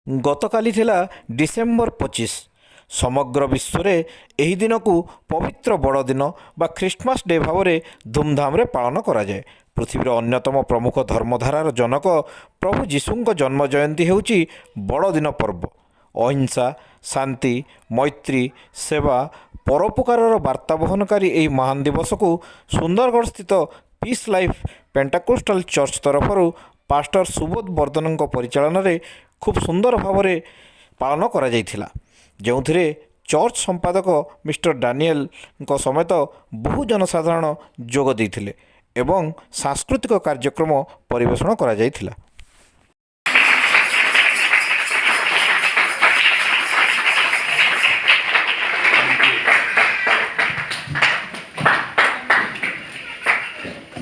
ଗତକାଲି ଥିଲା ଡିସେମ୍ବର 25। ସମଗ୍ର ବିଶ୍ୱରେ ଏହି ଦିନକୁ ପବିତ୍ର ବଡ଼ଦିନ ବା ଖ୍ରୀଷ୍ଟମାସ ଡେ ଭାବରେ ଧୁମଧାମରେ ପାଳନ କରାଯାଏ। ପୃଥିବୀର ଅନ୍ୟତମ ପ୍ରମୁଖ ଧର୍ମଧାରାର ଜନକ ପ୍ରଭୁ ଯୀଶୁଙ୍କ ଜନ୍ମ ଜୟନ୍ତୀ ହେଉଛି ବଡ଼ଦିନ ପର୍ବ। ଅହିଂସା, ଶାନ୍ତି, ମୈତ୍ରୀ, ସେବା, ପରୋପକାରର ବାର୍ତ୍ତା ବହନକାରୀ ଏହି ମହାନ ଦିବସକୁ ସୁନ୍ଦରଗଡ଼ ସ୍ଥିତ ପିସ୍ ଲାଇଫ୍ ପେଣ୍ଟାକୋଷ୍ଟାଲ ଚର୍ଚ୍ଚ ତରଫରୁ ପାଷ୍ଟର ସୁବୋଧ ବର୍ଦ୍ଧନଙ୍କ ପରିଚାଳନାରେ ଖୁବ୍ ସୁନ୍ଦର ଭାବରେ ପାଳନ କରାଯାଇଥିଲା, ଯେଉଁଥିରେ ଚର୍ଚ୍ଚ ସମ୍ପାଦକ ମିଷ୍ଟର ଡାନିଏଲଙ୍କ ସମେତ ବହୁ ଜନସାଧାରଣ ଯୋଗ ଦେଇଥିଲେ ଏବଂ ସାଂସ୍କୃତିକ କାର୍ଯ୍ୟକ୍ରମ ପରିବେଷଣ କରାଯାଇଥିଲା।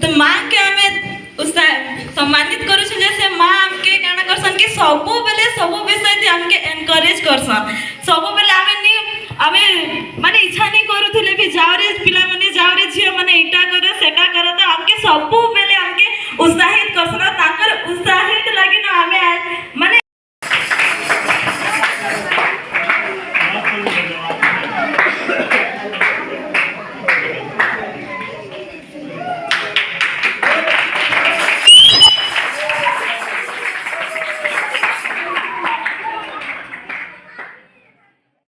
तो माँ के हमें सम्मानित करू जैसे माँ हमके काना करसन कि सबु विषय थी हमके एनकरेज करसन। सबु बेले आमे माने इच्छा नहीं करूथुले भी जाओ रे पिला माने जाओ रे झियो माने इटा करे सेटा करे तो हमके सबु बेले हमके उत्साहित करसन। ताकर उत्साहित लगी ना आमे माने